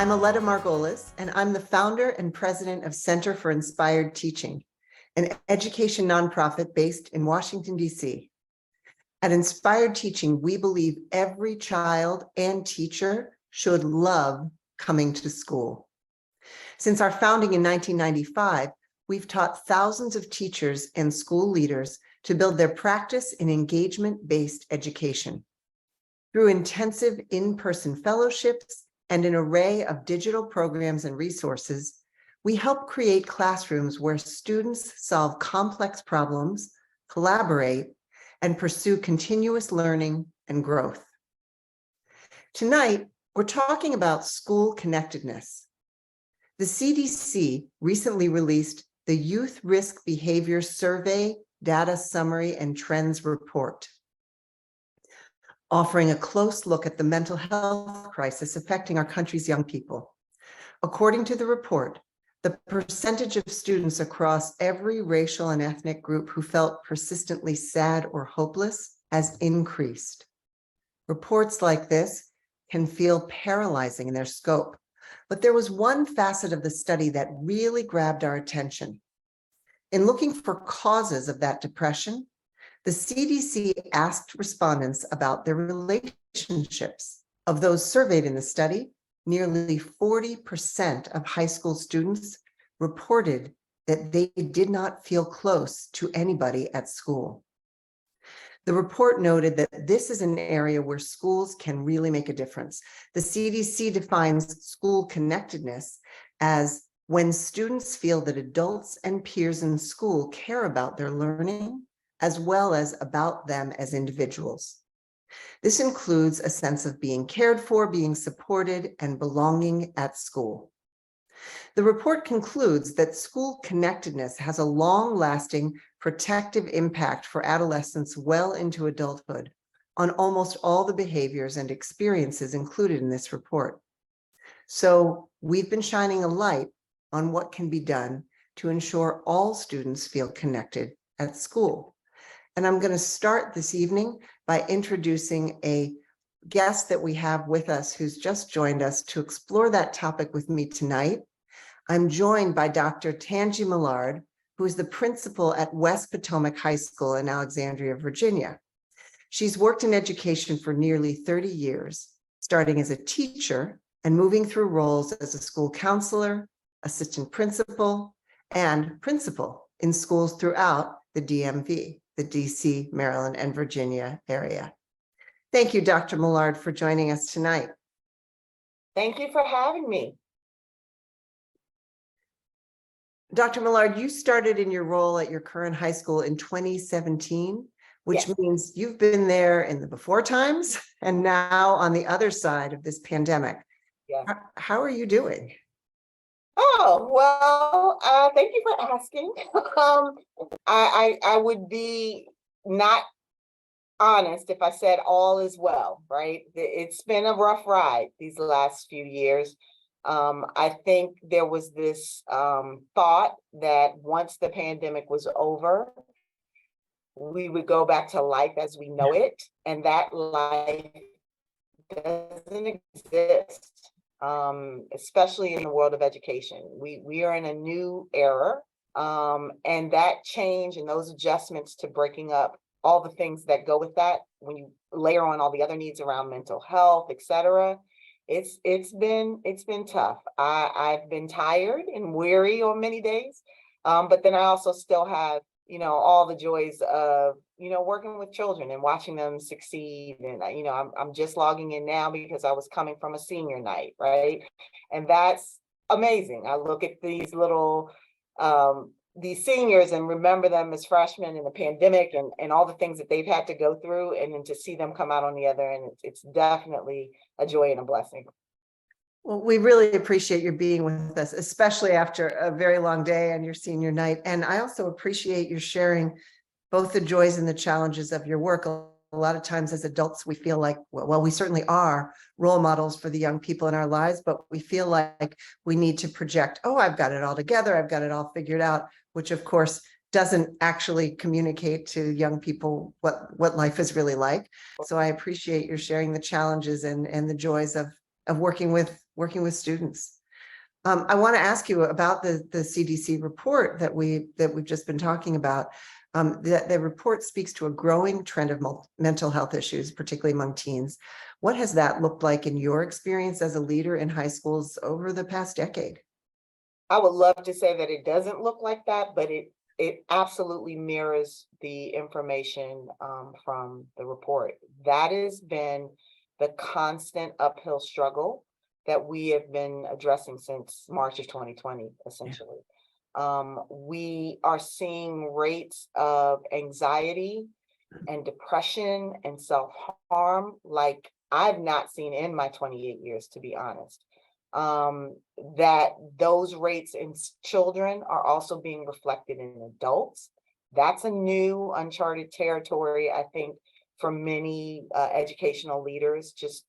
I'm Aletta Margolis, and I'm the founder and president of Center for Inspired Teaching, an education nonprofit based in Washington, D.C. At Inspired Teaching, we believe every child and teacher should love coming to school. Since our founding in 1995, we've taught thousands of teachers and school leaders to build their practice in engagement-based education. Through intensive in-person fellowships and an array of digital programs and resources, we help create classrooms where students solve complex problems, collaborate, and pursue continuous learning and growth. Tonight, we're talking about school connectedness. The CDC recently released the Youth Risk Behavior Survey Data Summary and Trends Report, offering a close look at the mental health crisis affecting our country's young people. According to the report, the percentage of students across every racial and ethnic group who felt persistently sad or hopeless has increased. Reports like this can feel paralyzing in their scope, but there was one facet of the study that really grabbed our attention. In looking for causes of that depression, the CDC asked respondents about their relationships. Of those surveyed in the study, nearly 40% of high school students reported that they did not feel close to anybody at school. The report noted that this is an area where schools can really make a difference. The CDC defines school connectedness as when students feel that adults and peers in school care about their learning, as well as about them as individuals. This includes a sense of being cared for, being supported, and belonging at school. The report concludes that school connectedness has a long-lasting protective impact for adolescents well into adulthood on almost all the behaviors and experiences included in this report. So we've been shining a light on what can be done to ensure all students feel connected at school. And I'm going to start this evening by introducing a guest that we have with us who's just joined us to explore that topic with me tonight. I'm joined by Dr. Tangy Millard, who is the principal at West Potomac High School in Alexandria, Virginia. She's worked in education for nearly 30 years, starting as a teacher and moving through roles as a school counselor, assistant principal, and principal in schools throughout the DMV, the DC, Maryland, and Virginia area. Thank you, Dr. Millard, for joining us tonight. Thank you for having me. Dr. Millard, you started in your role at your current high school in 2017, which Yes. means you've been there in the before times and now on the other side of this pandemic. Yes. How are you doing? Oh, well, thank you for asking. I would be not honest if I said all is well, right? It's been a rough ride these last few years. I think there was this thought that once the pandemic was over, we would go back to life as we know it, and that life doesn't exist. Especially in the world of education. We are in a new era, and that change and those adjustments to breaking up all the things that go with that, when you layer on all the other needs around mental health, et cetera, it's been tough. I've been tired and weary on many days, but then I also still have all the joys of working with children and watching them succeed. And I'm just logging in now because I was coming from a senior night, right? And that's amazing. I look at these little these seniors and remember them as freshmen in the pandemic and all the things that they've had to go through, and then to see them come out on the other end, it's definitely a joy and a blessing. Well, we really appreciate your being with us, especially after a very long day on your senior night. And I also appreciate your sharing both the joys and the challenges of your work. A lot of times as adults, we feel like, well, we certainly are role models for the young people in our lives, but we feel like we need to project, oh, I've got it all together, I've got it all figured out, which of course doesn't actually communicate to young people what life is really like. So I appreciate your sharing the challenges and the joys of of working with students. I want to ask you about the CDC report that we've just been talking about. The report speaks to a growing trend of mental health issues, particularly among teens. What has that looked like in your experience as a leader in high schools over the past decade? I would love to say that it doesn't look like that, but it absolutely mirrors the information from the report. That has been the constant uphill struggle that we have been addressing since March of 2020, essentially. We are seeing rates of anxiety and depression and self-harm like I've not seen in my 28 years, to be honest. That those rates in children are also being reflected in adults. That's a new uncharted territory, I think, for many educational leaders, just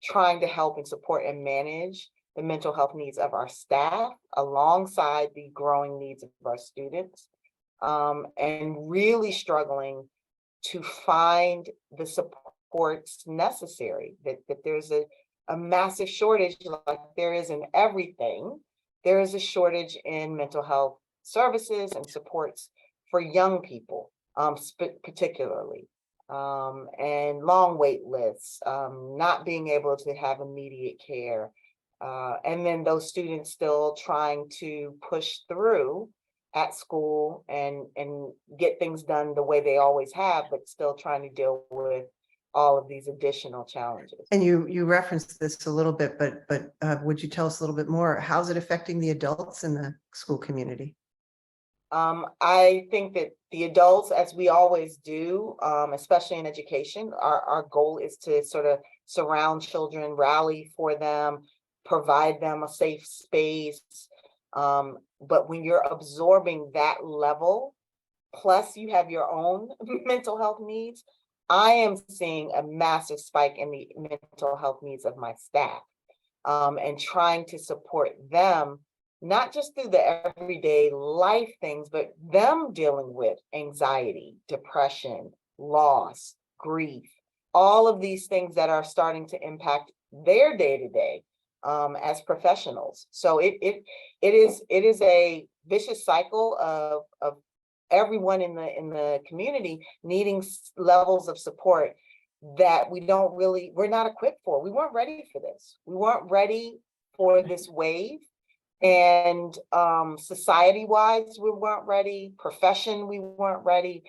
trying to help and support and manage the mental health needs of our staff alongside the growing needs of our students, and really struggling to find the supports necessary, that there's a massive shortage, like there is in everything. There is a shortage in mental health services and supports for young people, particularly, and long wait lists, not being able to have immediate care, and then those students still trying to push through at school and get things done the way they always have, but still trying to deal with all of these additional challenges. And you referenced this a little bit, but would you tell us a little bit more? How's it affecting the adults in the school community? I think that the adults, as we always do, especially in education, our goal is to sort of surround children, rally for them, provide them a safe space. But when you're absorbing that level, plus you have your own mental health needs, I am seeing a massive spike in the mental health needs of my staff, and trying to support them, not just through the everyday life things, but them dealing with anxiety, depression, loss, grief, all of these things that are starting to impact their day-to-day as professionals. So it is a vicious cycle of everyone in the community needing levels of support that we're not equipped for. We weren't ready for this. We weren't ready for this wave. And society-wise, we weren't ready. Profession, we weren't ready.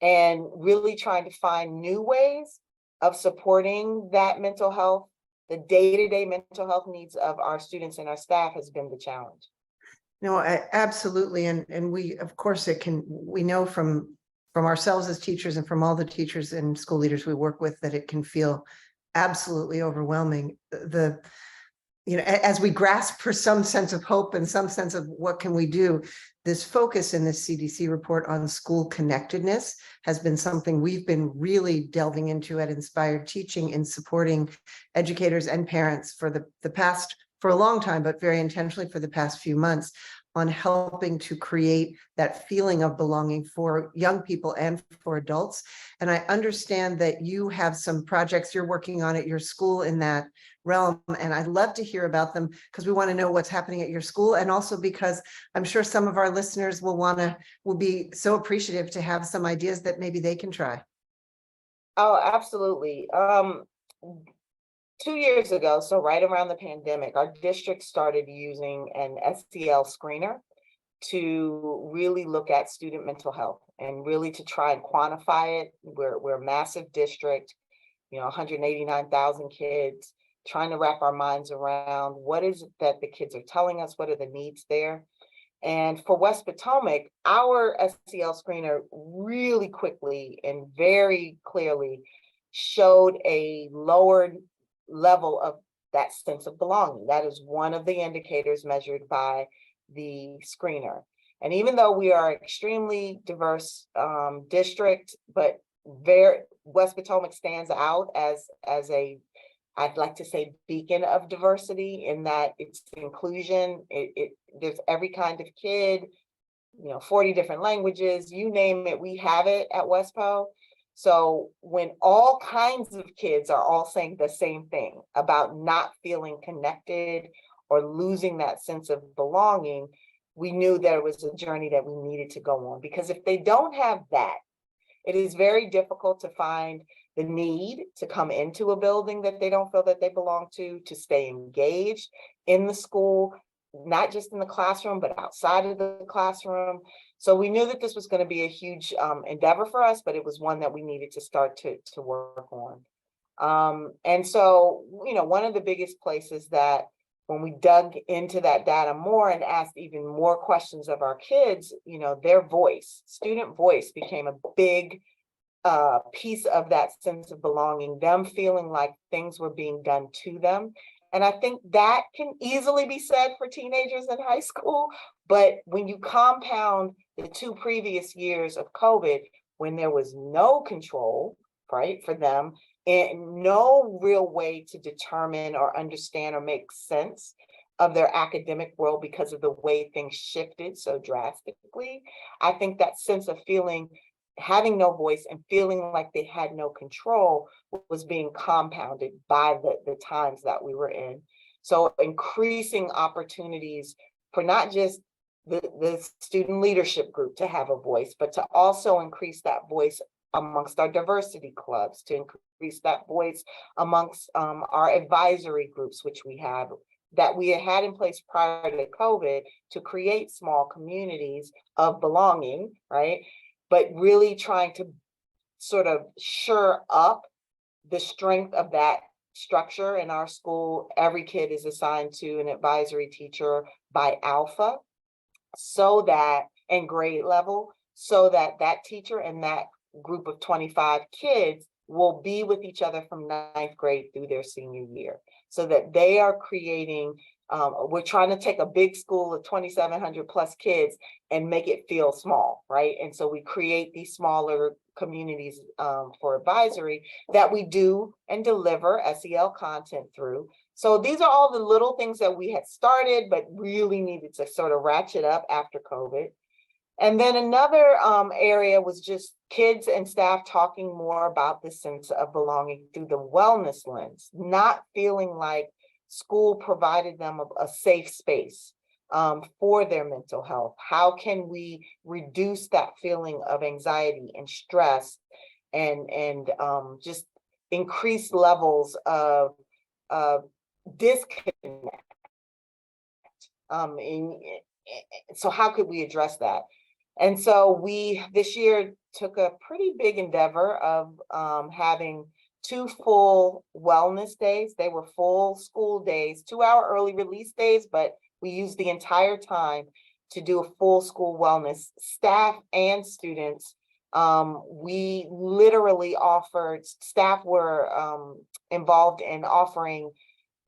And really trying to find new ways of supporting that mental health, the day-to-day mental health needs of our students and our staff has been the challenge. No, absolutely. And we, of course, we know from ourselves as teachers and from all the teachers and school leaders we work with that it can feel absolutely overwhelming. As we grasp for some sense of hope and some sense of what can we do, this focus in this CDC report on school connectedness has been something we've been really delving into at Inspired Teaching in supporting educators and parents for a long time, but very intentionally for the past few months, on helping to create that feeling of belonging for young people and for adults. And I understand that you have some projects you're working on at your school in that realm, and I'd love to hear about them because we want to know what's happening at your school, and also because I'm sure some of our listeners will be so appreciative to have some ideas that maybe they can try. Oh, absolutely. 2 years ago, so right around the pandemic, our district started using an SEL screener to really look at student mental health and really to try and quantify it. We're a massive district, 189,000 kids, trying to wrap our minds around what is it that the kids are telling us, what are the needs there. And for West Potomac, our SEL screener really quickly and very clearly showed a lowered level of that sense of belonging. That is one of the indicators measured by the screener. And even though we are extremely diverse district, but West Potomac stands out as I'd like to say beacon of diversity in that it's inclusion. There's every kind of kid, 40 different languages, you name it, we have it at West Po. So when all kinds of kids are all saying the same thing about not feeling connected or losing that sense of belonging, we knew there was a journey that we needed to go on. Because if they don't have that, it is very difficult to find the need to come into a building that they don't feel that they belong to stay engaged in the school, not just in the classroom, but outside of the classroom. So we knew that this was going to be a huge endeavor for us, but it was one that we needed to start to work on. And so, one of the biggest places that when we dug into that data more and asked even more questions of our kids, their voice, student voice became a big piece of that sense of belonging, them feeling like things were being done to them. And I think that can easily be said for teenagers in high school. But when you compound the 2 previous years of COVID, when there was no control, right, for them, and no real way to determine or understand or make sense of their academic world because of the way things shifted so drastically, I think that sense of having no voice and feeling like they had no control was being compounded by the times that we were in. So increasing opportunities for not just the student leadership group to have a voice, but to also increase that voice amongst our diversity clubs, to increase that voice amongst our advisory groups, which we have, that we had in place prior to COVID, to create small communities of belonging, right? But really trying to sort of shore up the strength of that structure. In our school, every kid is assigned to an advisory teacher by alpha, and grade level, so that that teacher and that group of 25 kids will be with each other from 9th grade through their senior year, so that they are creating, we're trying to take a big school of 2,700 plus kids and make it feel small, right? And so we create these smaller communities for advisory that we do and deliver SEL content through. So these are all the little things that we had started, but really needed to sort of ratchet up after COVID. And then another area was just kids and staff talking more about the sense of belonging through the wellness lens, not feeling like school provided them a safe space for their mental health. How can we reduce that feeling of anxiety and stress and just increase levels of disconnect? So how could we address that? And so we this year took a pretty big endeavor of having 2 full wellness days. They were full school days, 2-hour early release days, but we used the entire time to do a full school wellness, staff and students. We literally staff were involved in offering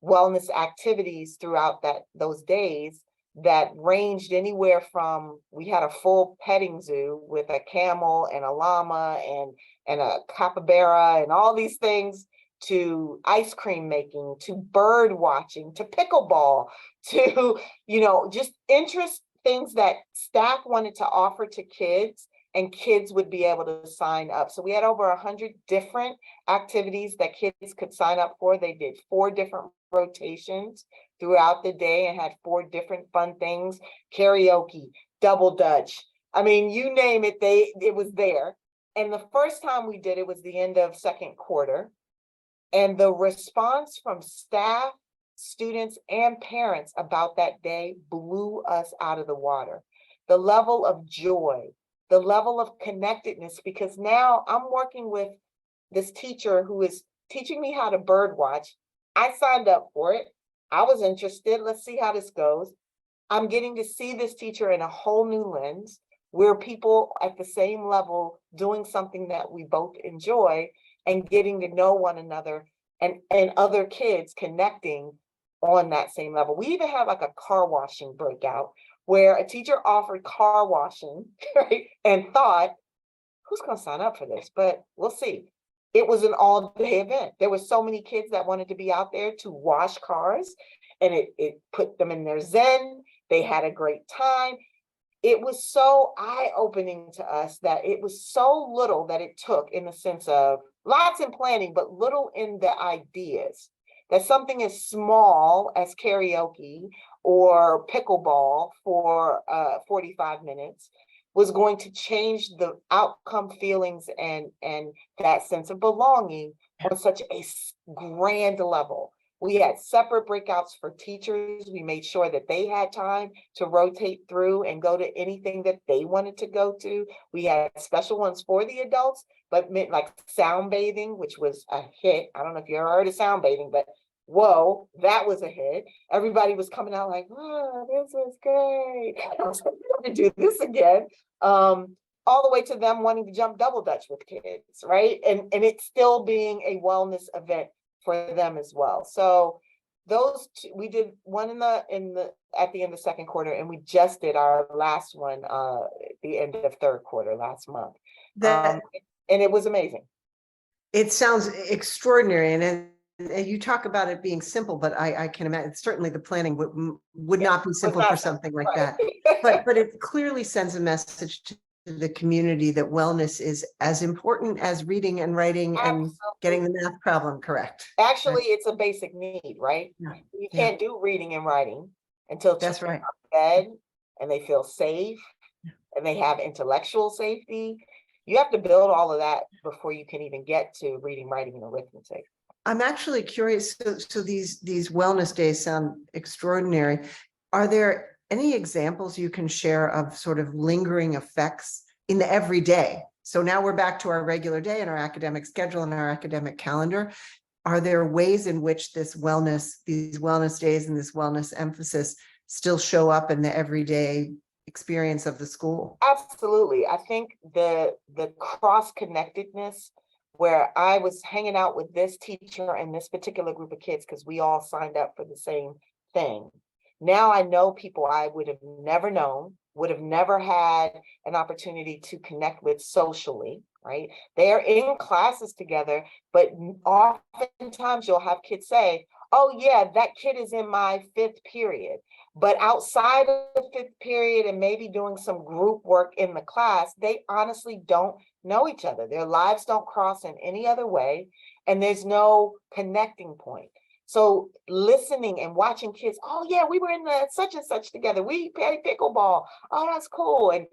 wellness activities throughout those days that ranged anywhere from, we had a full petting zoo with a camel and a llama and a capybara and all these things, to ice cream making, to bird watching, to pickleball, to, just things that staff wanted to offer to kids, and kids would be able to sign up. So we had over 100 different activities that kids could sign up for. They did 4 different rotations throughout the day and had 4 different fun things: karaoke, double dutch. I mean, you name it, it was there. And the first time we did it was the end of 2nd quarter. And the response from staff, students, and parents about that day blew us out of the water. The level of joy, the level of connectedness, because now I'm working with this teacher who is teaching me how to bird watch. I signed up for it. I was interested. Let's see how this goes. I'm getting to see this teacher in a whole new lens. We're people at the same level doing something that we both enjoy, and getting to know one another and other kids connecting on that same level. We even had like a car washing breakout where a teacher offered car washing, right? And thought, who's going to sign up for this? But we'll see. It was an all-day event. There were so many kids that wanted to be out there to wash cars, and it put them in their zen. They had a great time. it was so eye-opening to us that it was so little that it took, in the sense of lots in planning, but little in the ideas. That something as small as karaoke or pickleball for 45 minutes was going to change the outcome, feelings, and that sense of belonging on such a grand level. We had separate breakouts for teachers. We made sure that they had time to rotate through and go to anything that they wanted to go to. We had special ones for the adults, but meant like sound bathing, which was a hit. I don't know if you ever heard of sound bathing, but whoa, that was a hit. Everybody was coming out like, oh, this is great. I was like, we have to do this again. All the way to them wanting to jump double dutch with kids, right? And it still being a wellness event for them as well. So those two, we did one at the end of second quarter, and we just did our last one at the end of third quarter last month. And it was amazing. It sounds extraordinary, and you talk about it being simple, but I can imagine certainly the planning would not be simple for something like that. But it clearly sends a message to the community that wellness is as important as reading and writing and getting the math problem correct. Actually, it's a basic need, right? Yeah. You can't do reading and writing until That's right. bed and they feel safe and they have intellectual safety. You have to build all of that before you can even get to reading, writing, and arithmetic. I'm actually curious. So these wellness days sound extraordinary. Are there any examples you can share of sort of lingering effects in the everyday? So now we're back to our regular day and our academic schedule and our academic calendar. Are there ways in which these wellness days and this wellness emphasis still show up in the everyday experience of the school? Absolutely. I think the cross-connectedness, where I was hanging out with this teacher and this particular group of kids because we all signed up for the same thing. Now I know people I would have never known, would have never had an opportunity to connect with socially, right? They are in classes together, but oftentimes you'll have kids say, oh yeah, that kid is in my fifth period. But outside of the fifth period and maybe doing some group work in the class, they honestly don't know each other. Their lives don't cross in any other way, and there's no connecting point. So listening and watching kids, oh yeah, we were in the such and such together. We played pickleball. Oh, that's cool. And,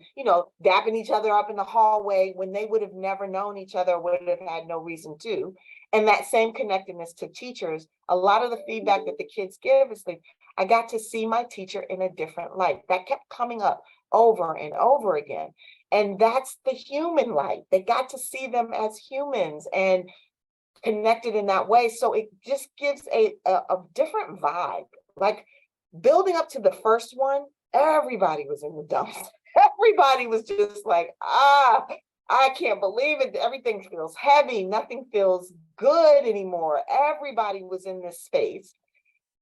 dapping each other up in the hallway when they would have never known each other, would have had no reason to. And that same connectedness to teachers, a lot of the feedback that the kids give is like, I got to see my teacher in a different light. That kept coming up over and over again. And that's the human light. They got to see them as humans and connected in that way. So it just gives a different vibe. Like building up to the first one, everybody was in the dumps. Everybody was just like, I can't believe it. Everything feels heavy. Nothing feels good anymore. Everybody was in this space.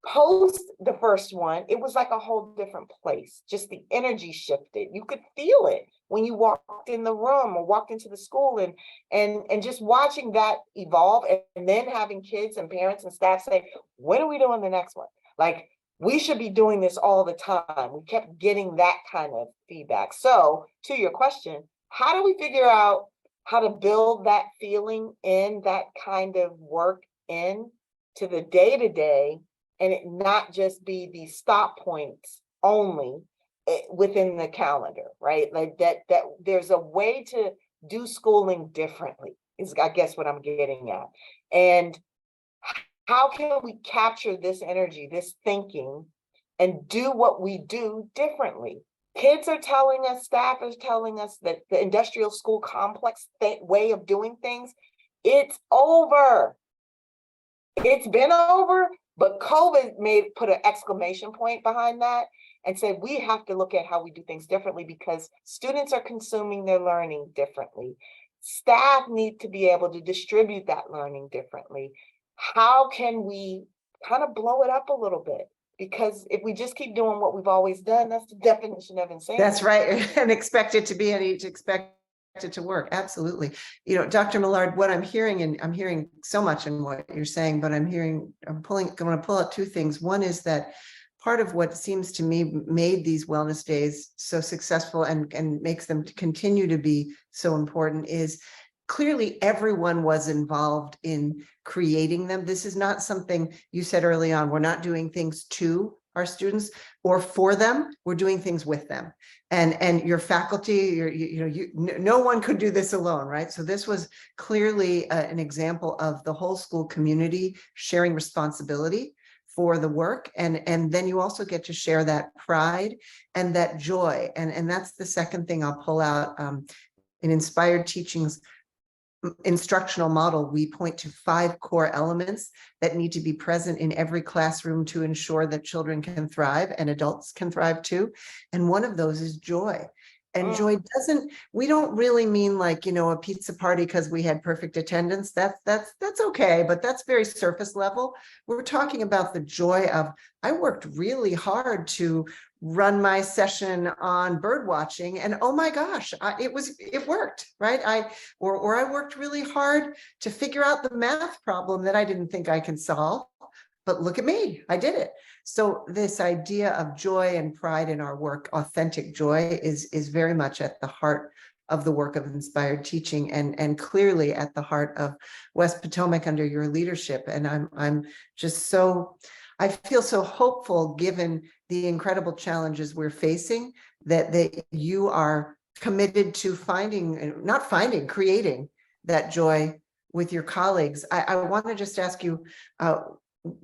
Post the first one, it was like a whole different place. Just the energy shifted. You could feel it when you walked in the room or walked into the school, and just watching that evolve, and then having kids and parents and staff say, when are we doing the next one? Like, we should be doing this all the time. We kept getting that kind of feedback. So to your question, how do we figure out how to build that feeling in, that kind of work in to the day-to-day, and it not just be the stop points only within the calendar, right? Like that there's a way to do schooling differently is, I guess, what I'm getting at. And how can we capture this energy, this thinking, and do what we do differently? Kids are telling us, staff is telling us that the industrial school complex way of doing things, it's over. It's been over. But COVID put an exclamation point behind that and said, we have to look at how we do things differently because students are consuming their learning differently. Staff need to be able to distribute that learning differently. How can we kind of blow it up a little bit? Because if we just keep doing what we've always done, that's the definition of insanity. That's right. And expect it to be, and expect it to work. Absolutely. Dr. Millard, what I'm hearing, and I'm hearing so much in what you're saying, but I'm going to pull out two things. One is that part of what seems to me made these wellness days so successful and makes them continue to be so important is clearly everyone was involved in creating them. This is not something you said early on. We're not doing things to our students or for them. We're doing things with them. And your faculty, no one could do this alone, right? So this was clearly an example of the whole school community sharing responsibility for the work. And then you also get to share that pride and that joy. And that's the second thing I'll pull out. In Inspired Teaching's instructional model, we point to 5 core elements that need to be present in every classroom to ensure that children can thrive and adults can thrive too. And one of those is joy. And joy we don't really mean like, a pizza party because we had perfect attendance. That's okay, but that's very surface level. We're talking about the joy of, I worked really hard to run my session on bird watching, and oh my gosh, it worked, right? I worked really hard to figure out the math problem that I didn't think I could solve, but look at me, I did it. So this idea of joy and pride in our work, authentic joy, is very much at the heart of the work of Inspired Teaching, and clearly at the heart of West Potomac under your leadership. And I'm just I feel so hopeful given the incredible challenges we're facing, that you are committed to creating that joy with your colleagues. I want to just ask you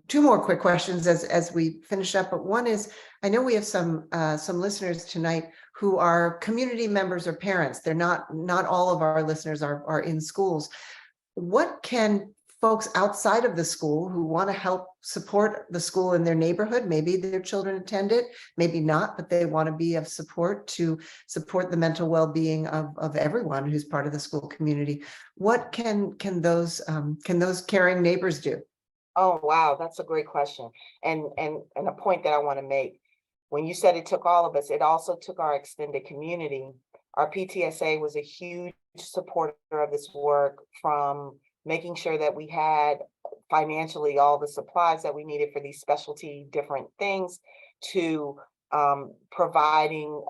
2 more quick questions as we finish up. But one is, I know we have some listeners tonight who are community members or parents. They're not all of our listeners are in schools. What can folks outside of the school who want to help support the school in their neighborhood, maybe their children attend it, maybe not, but they want to be of support to support the mental well-being of everyone who's part of the school community, what can those caring neighbors do? Oh, wow, that's a great question. And a point that I want to make. When you said it took all of us, it also took our extended community. Our PTSA was a huge supporter of this work, from making sure that we had financially all the supplies that we needed for these specialty different things, to providing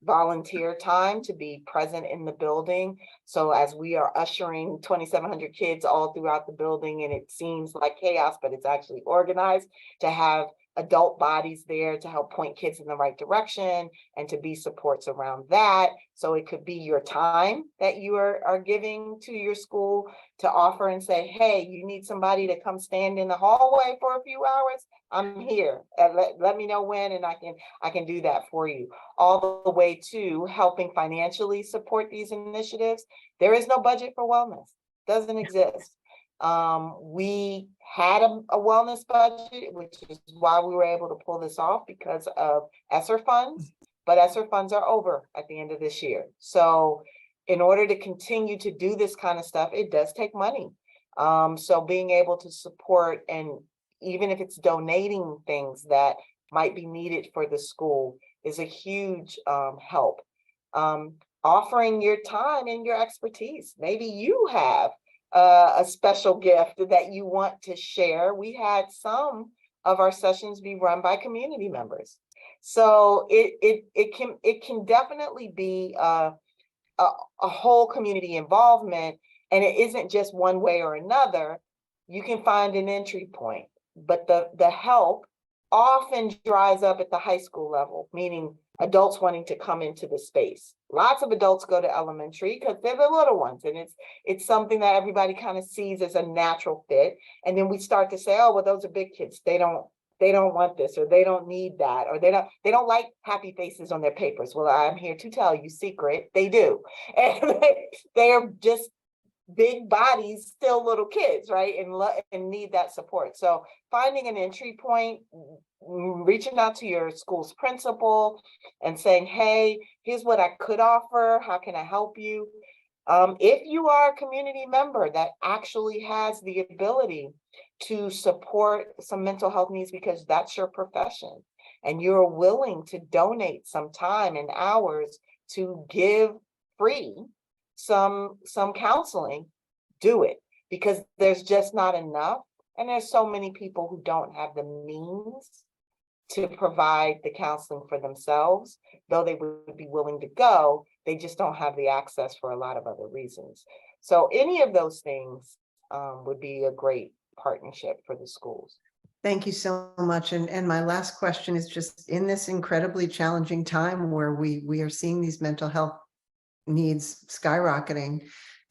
volunteer time to be present in the building. So as we are ushering 2,700 kids all throughout the building, and it seems like chaos, but it's actually organized, to have adult bodies there to help point kids in the right direction and to be supports around that. So it could be your time that you are giving to your school to offer and say, hey, you need somebody to come stand in the hallway for a few hours? I'm here. Let me know when, and I can do that for you. All the way to helping financially support these initiatives. There is no budget for wellness. Doesn't exist. We had a wellness budget, which is why we were able to pull this off, because of ESSER funds, but ESSER funds are over at the end of this year. So in order to continue to do this kind of stuff, it does take money. So being able to support, and even if it's donating things that might be needed for the school, is a huge help. Offering your time and your expertise. Maybe you have a special gift that you want to share. We had some of our sessions be run by community members. So it can definitely be a whole community involvement, and it isn't just one way or another. You can find an entry point, but the help often dries up at the high school level, meaning adults wanting to come into the space. Lots of adults go to elementary because they're the little ones, and it's something that everybody kind of sees as a natural fit. And then we start to say, oh, well, those are big kids. They don't want this, or they don't need that, or they don't like happy faces on their papers. Well, I'm here to tell you, secret, they do. And they are just big bodies, still little kids, right? And need that support. So finding an entry point, reaching out to your school's principal and saying, hey, here's what I could offer. How can I help you? If you are a community member that actually has the ability to support some mental health needs because that's your profession, and you're willing to donate some time and hours to give free some counseling, do it, because there's just not enough. And there's so many people who don't have the means to provide the counseling for themselves, though they would be willing to go, they just don't have the access for a lot of other reasons. So any of those things would be a great partnership for the schools. Thank you so much. And my last question is just in this incredibly challenging time where we are seeing these mental health needs skyrocketing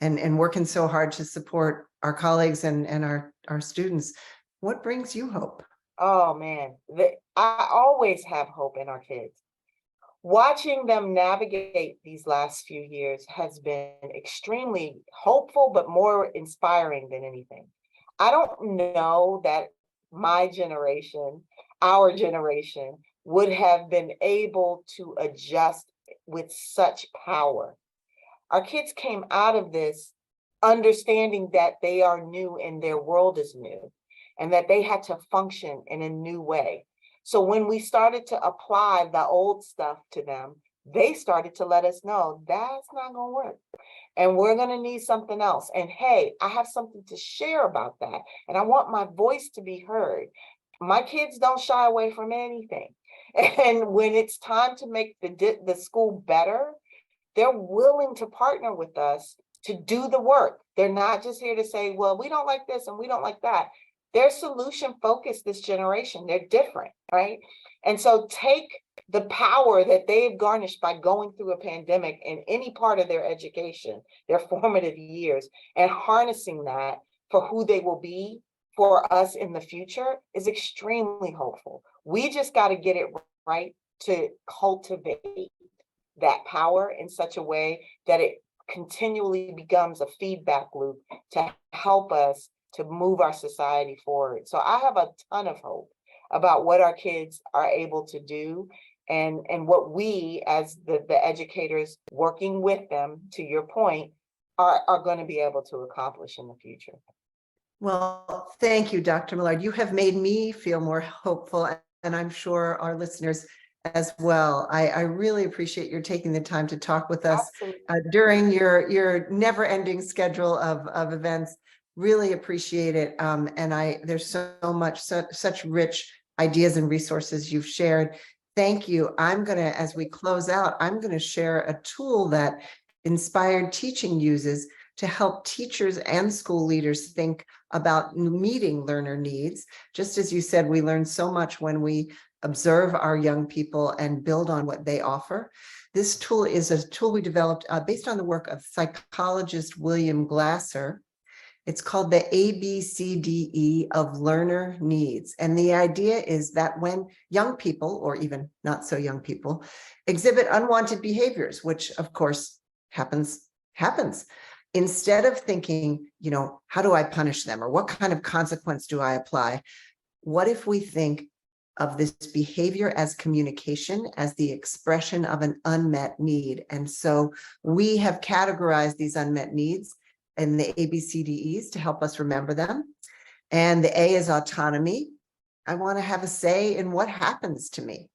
and working so hard to support our colleagues and our students, what brings you hope? Oh man, I always have hope in our kids. Watching them navigate these last few years has been extremely hopeful, but more inspiring than anything. I don't know that my generation, our generation, would have been able to adjust with such power. Our kids came out of this understanding that they are new and their world is new, and that they had to function in a new way. So when we started to apply the old stuff to them, they started to let us know that's not going to work. And we're going to need something else. And hey, I have something to share about that. And I want my voice to be heard. My kids don't shy away from anything. And when it's time to make the school better, they're willing to partner with us to do the work. They're not just here to say, well, we don't like this and we don't like that. They're solution focused this generation. They're different, right? And so take the power that they've garnished by going through a pandemic in any part of their education, their formative years, and harnessing that for who they will be for us in the future is extremely hopeful. We just got to get it right to cultivate that power in such a way that it continually becomes a feedback loop to help us to move our society forward. So I have a ton of hope about what our kids are able to do and what we as the educators working with them, to your point, are going to be able to accomplish in the future. Well, thank you, Dr. Millard. You have made me feel more hopeful, and I'm sure our listeners as well. I really appreciate your taking the time to talk with us during your never-ending schedule of events. Really appreciate it. And there's so much, such rich ideas and resources you've shared. Thank you. I'm going to, as we close out, I'm going to share a tool that Inspired Teaching uses to help teachers and school leaders think about meeting learner needs. Just as you said, we learn so much when we observe our young people and build on what they offer. This tool is a tool we developed based on the work of psychologist William Glasser. It's called the ABCDE of learner needs. And the idea is that when young people, or even not so young people, exhibit unwanted behaviors, which of course happens, instead of thinking, how do I punish them? Or what kind of consequence do I apply? What if we think of this behavior as communication, as the expression of an unmet need? And so we have categorized these unmet needs in the ABCDEs to help us remember them. And the A is autonomy. I want to have a say in what happens to me.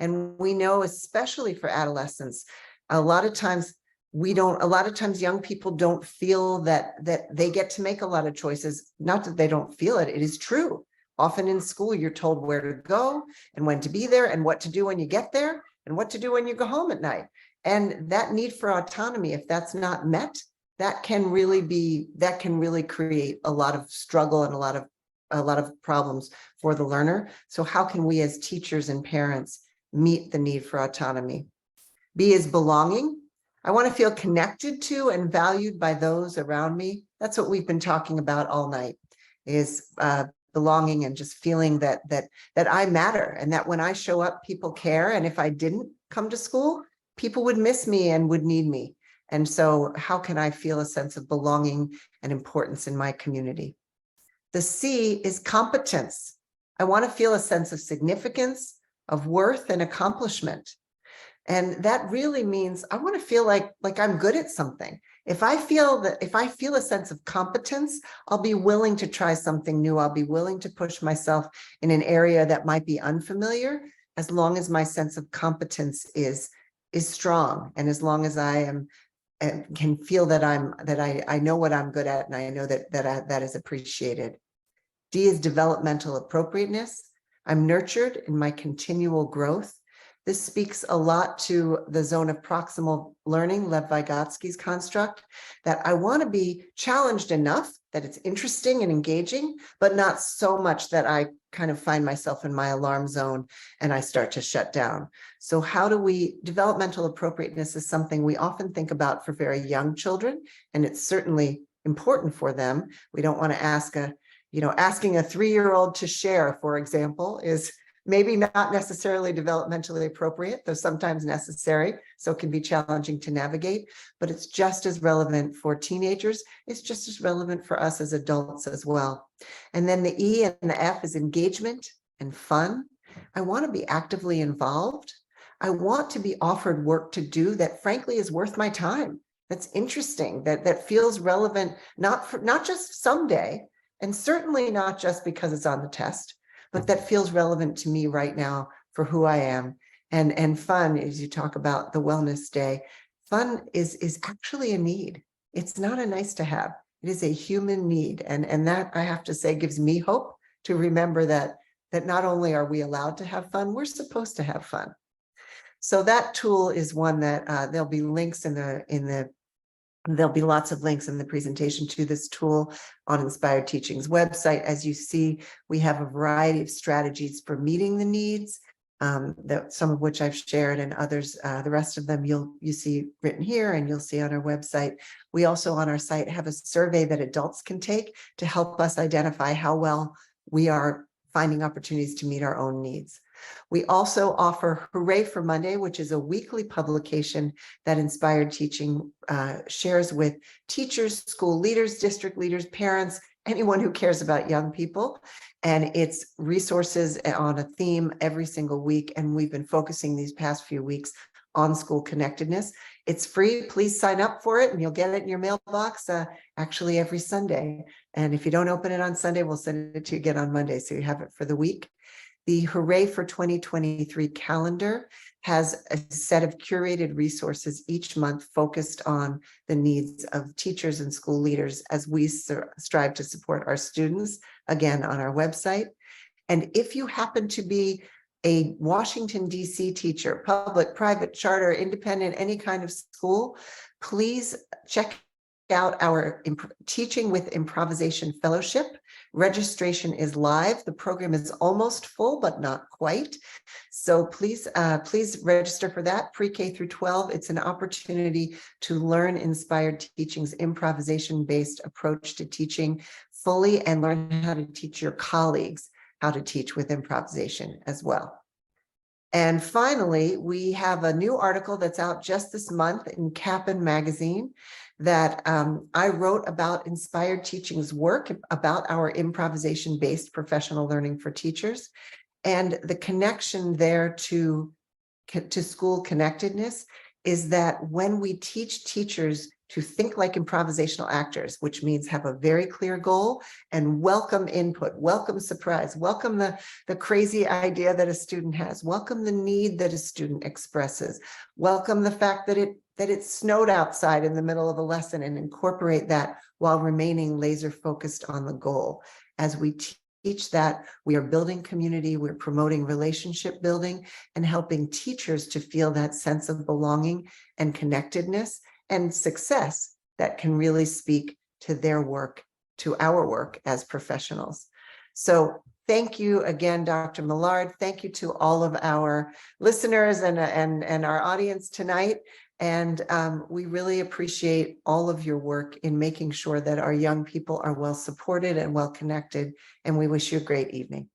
And we know, especially for adolescents, a lot of times young people don't feel that they get to make a lot of choices. Not that they don't feel it, it is true. Often in school, you're told where to go and when to be there and what to do when you get there and what to do when you go home at night. And that need for autonomy, if that's not met, that can really create a lot of struggle and a lot of problems for the learner. So how can we as teachers and parents meet the need for autonomy? B is belonging. I want to feel connected to and valued by those around me. That's what we've been talking about all night, is belonging and just feeling that I matter, and that when I show up, people care. And if I didn't come to school, people would miss me and would need me. And so how can I feel a sense of belonging and importance in my community? The C is competence. I want to feel a sense of significance, of worth and accomplishment. And that really means I want to feel like I'm good at something. If I feel a sense of competence, I'll be willing to try something new. I'll be willing to push myself in an area that might be unfamiliar, as long as my sense of competence is strong, and as long as I am and can feel that I know what I'm good at, and I know that is appreciated. D is developmental appropriateness. I'm nurtured in my continual growth. This speaks a lot to the zone of proximal learning, Lev Vygotsky's construct, that I want to be challenged enough that it's interesting and engaging, but not so much that I kind of find myself in my alarm zone and I start to shut down. So how do we, developmental appropriateness is something we often think about for very young children, and it's certainly important for them. We don't want to ask asking a 3-year-old to share, for example, is maybe not necessarily developmentally appropriate, though sometimes necessary, so it can be challenging to navigate, but it's just as relevant for teenagers. It's just as relevant for us as adults as well. And then the E and the F is engagement and fun. I want to be actively involved. I want to be offered work to do that frankly is worth my time. That's interesting, that feels relevant, not just someday, and certainly not just because it's on the test, but that feels relevant to me right now for who I am. And fun, as you talk about the Wellness Day, fun is actually a need. It's not a nice to have. It is a human need. And that, I have to say, gives me hope to remember that not only are we allowed to have fun, we're supposed to have fun. So that tool is one that there'll be links there'll be lots of links in the presentation to this tool on Inspired Teaching's website. As you see, we have a variety of strategies for meeting the needs, some of which I've shared, and others, the rest of them you see written here and you'll see on our website. We also on our site have a survey that adults can take to help us identify how well we are finding opportunities to meet our own needs. We also offer Hooray for Monday, which is a weekly publication that Inspired Teaching shares with teachers, school leaders, district leaders, parents, anyone who cares about young people. And it's resources on a theme every single week. And we've been focusing these past few weeks on school connectedness. It's free. Please sign up for it and you'll get it in your mailbox actually every Sunday. And if you don't open it on Sunday, we'll send it to you again on Monday, so you have it for the week. The Hooray for 2023 calendar has a set of curated resources each month focused on the needs of teachers and school leaders as we strive to support our students, again, on our website. And if you happen to be a Washington, D.C. teacher, public, private, charter, independent, any kind of school, please check out our Teaching with Improvisation Fellowship. Registration is live. The program is almost full, but not quite. So please register for that, pre-K through 12. It's an opportunity to learn Inspired Teaching's improvisation-based approach to teaching fully and learn how to teach your colleagues how to teach with improvisation as well. And finally, we have a new article that's out just this month in Kaplan magazine that I wrote about Inspired Teaching's work, about our improvisation-based professional learning for teachers, and the connection there to school connectedness is that when we teach teachers to think like improvisational actors, which means have a very clear goal and welcome input, welcome surprise, welcome the crazy idea that a student has, welcome the need that a student expresses, welcome the fact that it snowed outside in the middle of a lesson, and incorporate that while remaining laser focused on the goal. As we teach that, we are building community, we're promoting relationship building and helping teachers to feel that sense of belonging and connectedness and success that can really speak to their work, to our work as professionals. So thank you again, Dr. Millard. Thank you to all of our listeners and our audience tonight. And we really appreciate all of your work in making sure that our young people are well supported and well connected. And we wish you a great evening.